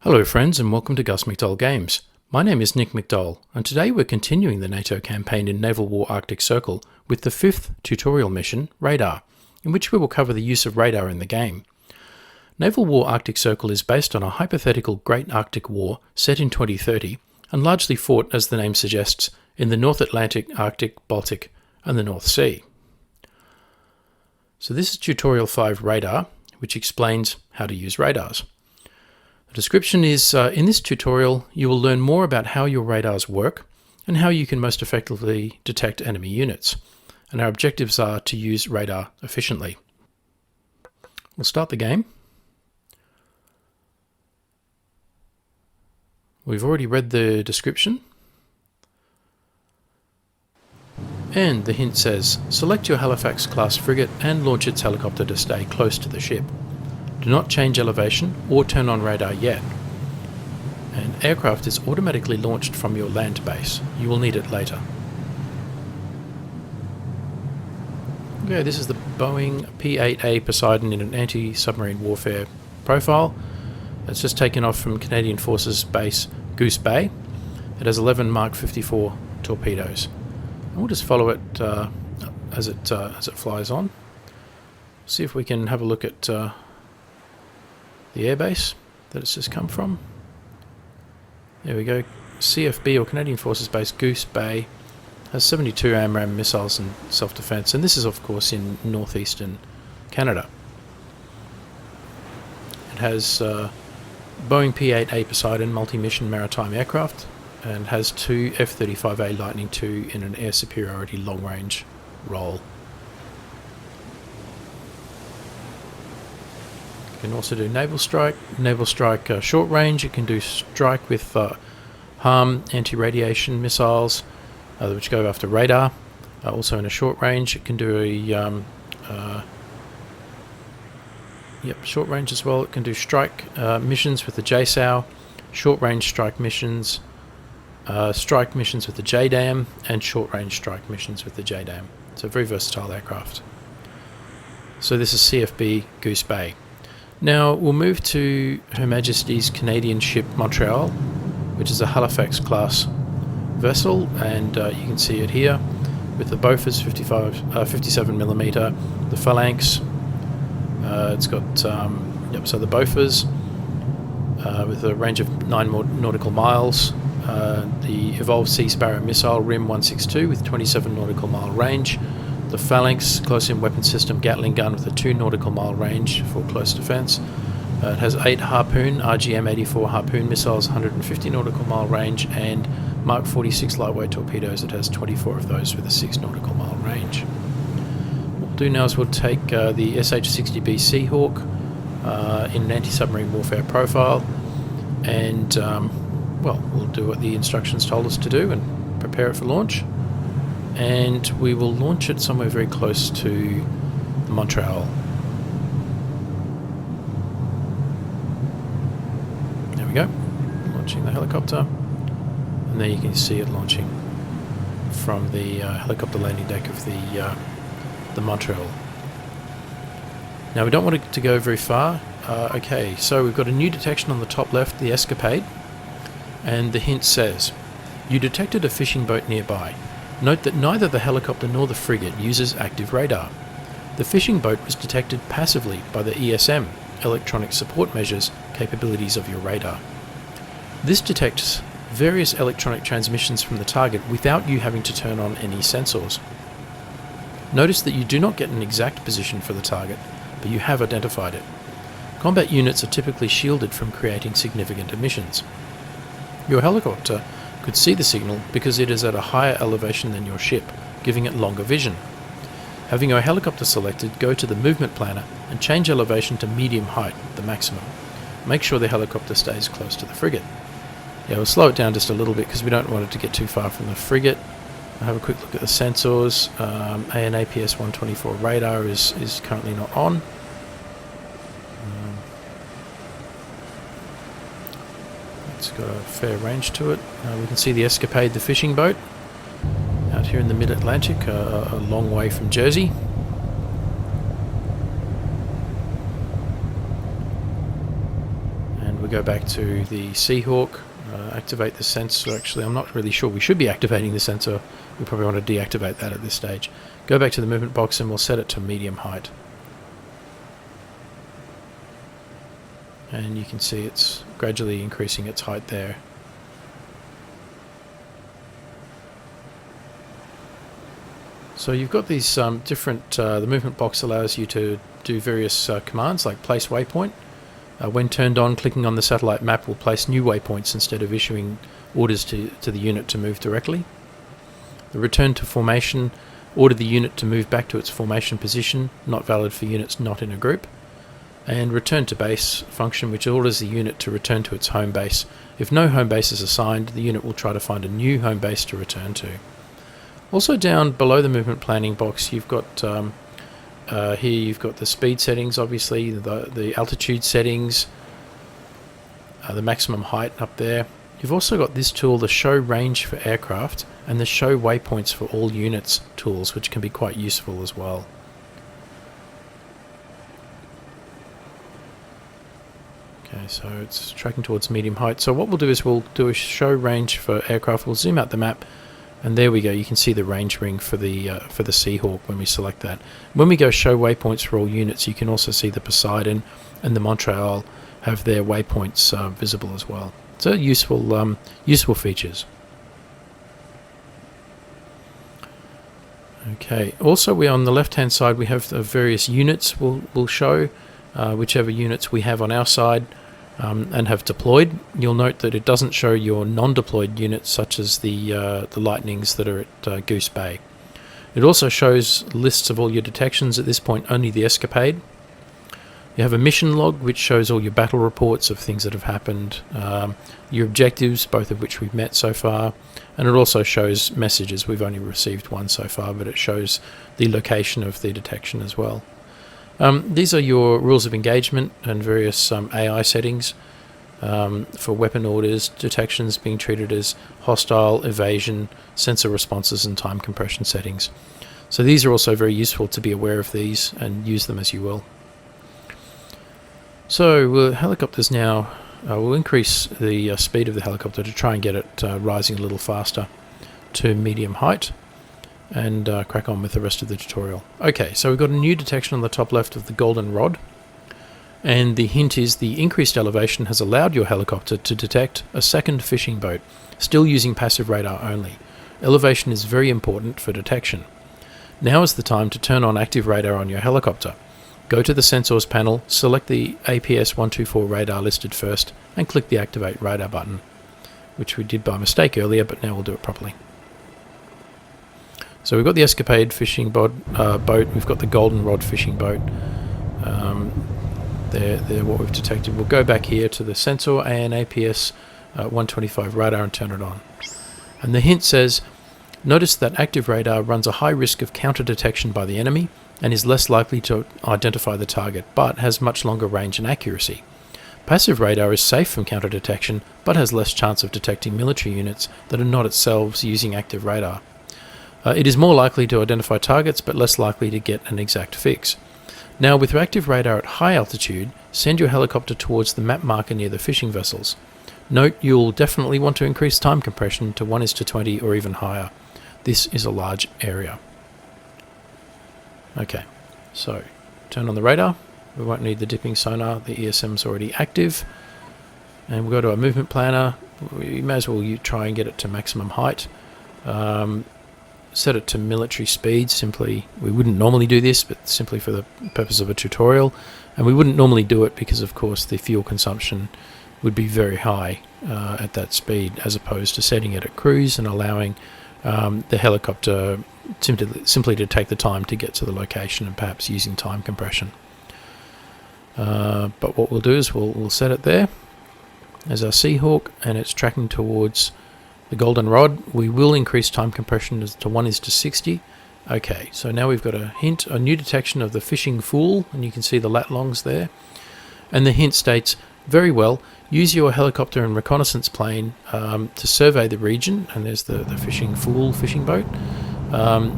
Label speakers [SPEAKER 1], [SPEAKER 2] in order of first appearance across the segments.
[SPEAKER 1] Hello friends and welcome to gusmcdollgames. My name is Nick McDowell and today we're continuing the NATO campaign in Naval War Arctic Circle with the 5th tutorial mission, Radar, in which we will cover the use of radar in the game. Naval War Arctic Circle is based on a hypothetical Great Arctic War set in 2030 and largely fought, as the name suggests, in the North Atlantic, Arctic, Baltic and the North Sea. So this is Tutorial 5 Radar, which explains how to use radars. The description is, in this tutorial you will learn more about how your radars work and how you can most effectively detect enemy units. And our objectives are to use radar efficiently. We'll start the game. We've already read the description. And the hint says, select your Halifax class frigate and launch its helicopter to stay close to the ship. Do not change elevation or turn on radar yet. An aircraft is automatically launched from your land base. You will need it later. Okay, this is the Boeing P-8A Poseidon in an anti-submarine warfare profile. It's just taken off from Canadian Forces Base Goose Bay. It has 11 Mark 54 torpedoes. And we'll just follow it as it flies on. See if we can have a look at the airbase that it's just come from. There we go. CFB, or Canadian Forces Base Goose Bay, has 72 AMRAAM missiles and self-defense, and this is of course in northeastern Canada. It has Boeing P-8A Poseidon multi-mission maritime aircraft and has two F-35A Lightning II in an air superiority long-range role. You can also do naval strike short range. You can do strike with harm anti-radiation missiles, which go after radar. Also in a short range, it can do a short range as well. It can do strike missions with the JSOW, short range strike missions with the JDAM, and short range strike missions with the JDAM. It's a very versatile aircraft. So this is CFB Goose Bay. Now we'll move to Her Majesty's Canadian ship Montreal, which is a Halifax class vessel, and you can see it here with the Bofors 57mm, the Phalanx. It's got so the Bofors with a range of 9 nautical miles, the Evolved Sea Sparrow missile RIM 162 with 27 nautical mile range, the Phalanx close-in weapon system Gatling gun with a 2 nautical mile range for close defense. It has 8 Harpoon RGM-84 Harpoon missiles, 150 nautical mile range, and Mark 46 lightweight torpedoes. It has 24 of those with a 6 nautical mile range. What we'll do now is we'll take the SH-60B Seahawk in an anti-submarine warfare profile, and we'll do what the instructions told us to do and prepare it for launch. And we will launch it somewhere very close to Montreal. There we go, launching the helicopter, and there you can see it launching from the helicopter landing deck of the Montreal. Now we don't want it to go very far. Okay, so we've got a new detection on the top left, the escapade, and the hint says, you detected a fishing boat nearby. Note that neither the helicopter nor the frigate uses active radar. The fishing boat was detected passively by the ESM, electronic support measures, capabilities of your radar. This detects various electronic transmissions from the target without you having to turn on any sensors. Notice that you do not get an exact position for the target, but you have identified it. Combat units are typically shielded from creating significant emissions. Your helicopter could see the signal because it is at a higher elevation than your ship, giving it longer vision. Having your helicopter selected, go to the movement planner and change elevation to medium height, the maximum. Make sure the helicopter stays close to the frigate. Yeah, we'll slow it down just a little bit because we don't want it to get too far from the frigate. I'll have a quick look at the sensors. APS 124 radar is currently not on. It's got a fair range to it. We can see the Escapade, the fishing boat, out here in the mid-Atlantic, a long way from Jersey. go back to the Seahawk, activate the sensor. Actually, I'm not really sure we should be activating the sensor. We probably want to deactivate that at this stage. Go back to the movement box and we'll set it to medium height. And you can see it's gradually increasing its height there. So you've got these different, the movement box allows you to do various commands like place waypoint. When turned on, clicking on the satellite map will place new waypoints instead of issuing orders to the unit to move directly. The return to formation, order the unit to move back to its formation position, not valid for units not in a group. And return to base function, which orders the unit to return to its home base. If no home base is assigned, the unit will try to find a new home base to return to. Also down below the movement planning box, you've got here you've got the speed settings, obviously, the altitude settings, the maximum height up there. You've also got this tool, the show range for aircraft, and the show waypoints for all units tools, which can be quite useful as well. Okay, so it's tracking towards medium height. So what we'll do is we'll do a show range for aircraft. We'll zoom out the map. And there we go, you can see the range ring for the Seahawk when we select that. When we go show waypoints for all units, you can also see the Poseidon and the Montreal have their waypoints visible as well. So useful, useful features. Okay, also we on the left hand side we have the various units. We'll show whichever units we have on our side. And have deployed. You'll note that it doesn't show your non-deployed units such as the Lightnings that are at Goose Bay. It also shows lists of all your detections. At this point only the Escapade. You have a mission log which shows all your battle reports of things that have happened, your objectives, both of which we've met so far, and it also shows messages. We've only received one so far, but it shows the location of the detection as well. These are your rules of engagement and various AI settings for weapon orders, detections being treated as hostile, evasion, sensor responses, and time compression settings. So these are also very useful to be aware of these and use them as you will. So helicopters now, we'll increase the speed of the helicopter to try and get it rising a little faster to medium height. And crack on with the rest of the tutorial. Okay, so we've got a new detection on the top left of the golden rod, and the hint is the increased elevation has allowed your helicopter to detect a second fishing boat, still using passive radar only. Elevation is very important for detection. Now is the time to turn on active radar on your helicopter. Go to the sensors panel, select the APS 124 radar listed first, and click the activate radar button, which we did by mistake earlier, but now we'll do it properly. So we've got the Escapade fishing boat, we've got the goldenrod fishing boat. They're what we've detected. We'll go back here to the sensor and APS 125 radar and turn it on. And the hint says, notice that active radar runs a high risk of counter detection by the enemy and is less likely to identify the target, but has much longer range and accuracy. Passive radar is safe from counter detection, but has less chance of detecting military units that are not itself using active radar. It is more likely to identify targets, but less likely to get an exact fix. Now, with active radar at high altitude, send your helicopter towards the map marker near the fishing vessels. Note you'll definitely want to increase time compression to 1:20 or even higher. This is a large area. Okay, so turn on the radar. We won't need the dipping sonar. The ESM's already active. And we'll go to our movement planner. We may as well try and get it to maximum height. Set it to military speed. Simply, we wouldn't normally do this, but simply for the purpose of a tutorial. And we wouldn't normally do it because, of course, the fuel consumption would be very high at that speed, as opposed to setting it at cruise and allowing the helicopter simply to take the time to get to the location and perhaps using time compression. But what we'll do is we'll set it there as our Seahawk, and it's tracking towards the goldenrod. We will increase time compression to 1:60. Okay, so now we've got a hint, a new detection of the fishing fool, and you can see the lat longs there. And the hint states, very well, use your helicopter and reconnaissance plane to survey the region, and there's the fishing fool fishing boat.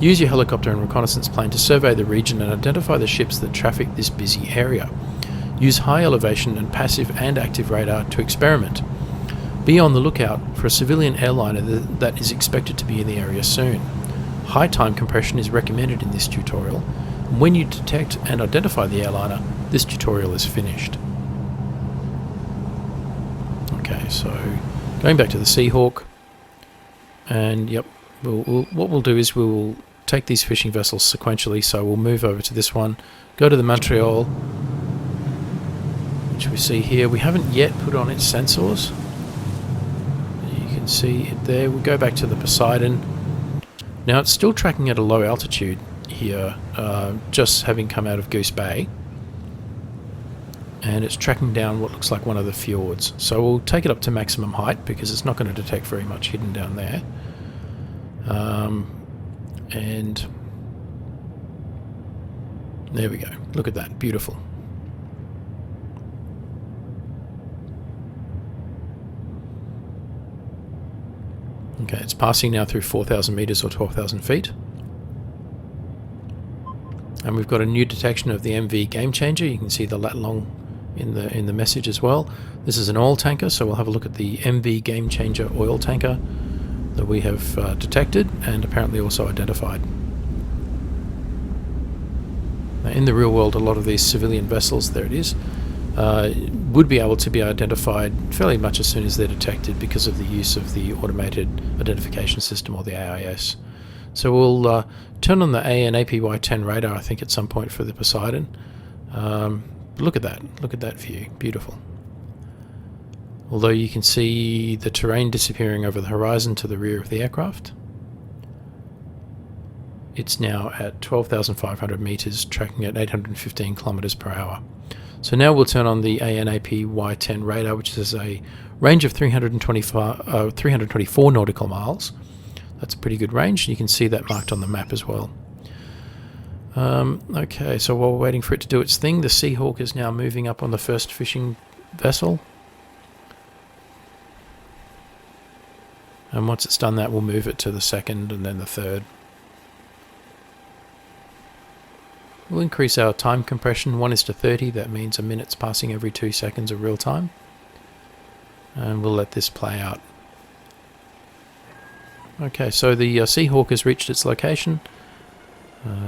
[SPEAKER 1] Use your helicopter and reconnaissance plane to survey the region and identify the ships that traffic this busy area. Use high elevation and passive and active radar to experiment. Be on the lookout for a civilian airliner that is expected to be in the area soon. High time compression is recommended in this tutorial. When you detect and identify the airliner, this tutorial is finished. Okay, so going back to the Seahawk, and yep, what we'll do is we'll take these fishing vessels sequentially. So we'll move over to this one, go to the Montreal, which we see here. We haven't yet put on its sensors. You can see it there. We'll go back to the Poseidon. Now it's still tracking at a low altitude here, just having come out of Goose Bay, and it's tracking down what looks like one of the fjords. So we'll take it up to maximum height because it's not going to detect very much hidden down there. And there we go. Look at that. Beautiful. Okay, it's passing now through 4,000 meters or 12,000 feet. And we've got a new detection of the MV Game Changer. You can see the lat long in the message as well. This is an oil tanker, so we'll have a look at the MV Game Changer oil tanker that we have detected and apparently also identified. Now, in the real world, a lot of these civilian vessels, there it is, would be able to be identified fairly much as soon as they're detected because of the use of the automated identification system, or the AIS. So we'll turn on the AN/APY-10 radar, I think, at some point for the Poseidon. Look at that view, beautiful. Although you can see the terrain disappearing over the horizon to the rear of the aircraft. It's now at 12,500 meters, tracking at 815 kilometers per hour. So now we'll turn on the AN/APY-10 radar, which is a range of 324 nautical miles. That's a pretty good range. You can see that marked on the map as well. Okay, so while we're waiting for it to do its thing, the Seahawk is now moving up on the first fishing vessel. And once it's done that, we'll move it to the second and then the third. We'll increase our time compression, 1:30. That means a minute's passing every 2 seconds of real time. And we'll let this play out. Okay, so the Seahawk has reached its location.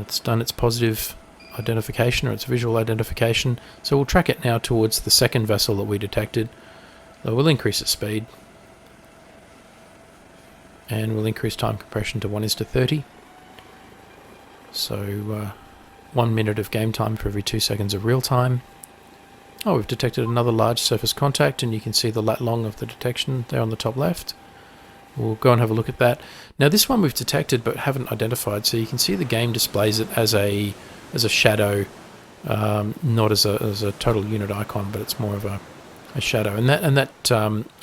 [SPEAKER 1] It's done its positive identification, or its visual identification. So we'll track it now towards the second vessel that we detected. We'll increase its speed. And we'll increase time compression to 1:30. So 1 minute of game time for every 2 seconds of real time. Oh, we've detected another large surface contact, and you can see the lat long of the detection there on the top left. We'll go and have a look at that. Now this one we've detected but haven't identified, so you can see the game displays it as a shadow, not as a total unit icon, but it's more of a shadow, and that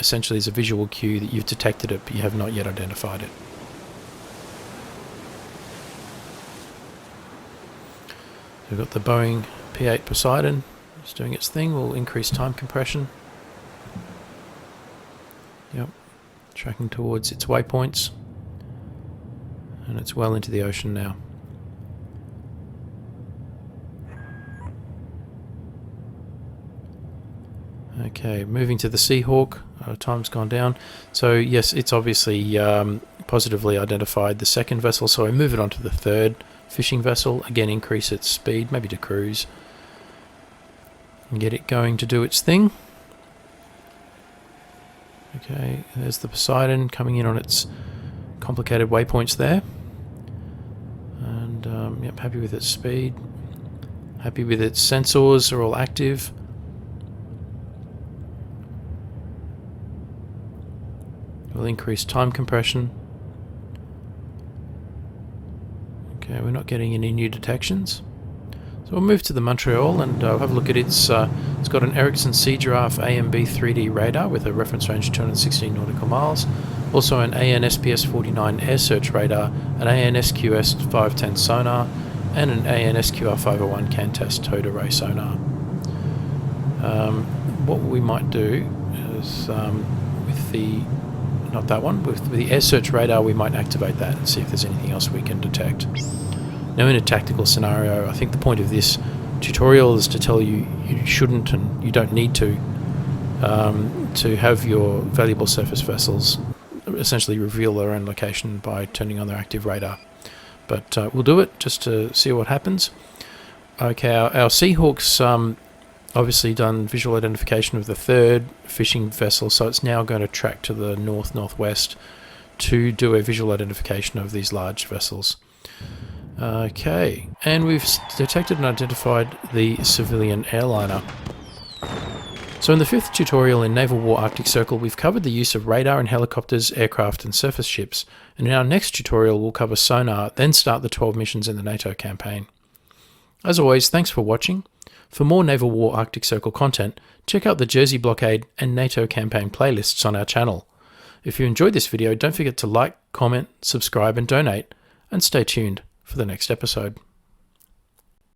[SPEAKER 1] essentially is a visual cue that you've detected it but you have not yet identified it. We've got the Boeing P-8 Poseidon. It's doing its thing. We'll increase time compression. Yep, tracking towards its waypoints, and it's well into the ocean now. Okay, moving to the Seahawk. Time's gone down. So yes, it's obviously positively identified the second vessel, so I move it on to the third fishing vessel. Again, increase its speed, maybe to cruise, and get it going to do its thing. Okay, there's the Poseidon coming in on its complicated waypoints there. And yep, happy with its speed. Happy with its sensors, are all active. We'll increase time compression. Okay, we're not getting any new detections. So we'll move to the Montreal and have a look at its got an Ericsson Sea Giraffe AMB 3D radar with a reference range of 216 nautical miles. Also an AN/SPS-49 air search radar, an AN/SQS-510 sonar, and an AN/SQR-501 can test towed array sonar. What we might do is with the not that one. With the air search radar, we might activate that and see if there's anything else we can detect. Now, in a tactical scenario, I think the point of this tutorial is to tell you you shouldn't and you don't need to have your valuable surface vessels essentially reveal their own location by turning on their active radar. But we'll do it just to see what happens. Okay, our Seahawk's obviously done visual identification of the third fishing vessel, so it's now going to track to the north-northwest to do a visual identification of these large vessels. Okay, and we've detected and identified the civilian airliner. So in the 5th tutorial in Naval War Arctic Circle, we've covered the use of radar in helicopters, aircraft and surface ships, and in our next tutorial we'll cover sonar, then start the 12 missions in the NATO campaign. As always, thanks for watching. For more Naval War Arctic Circle content, check out the Jersey Blockade and NATO campaign playlists on our channel. If you enjoyed this video, don't forget to like, comment, subscribe and donate, and stay tuned for the next episode.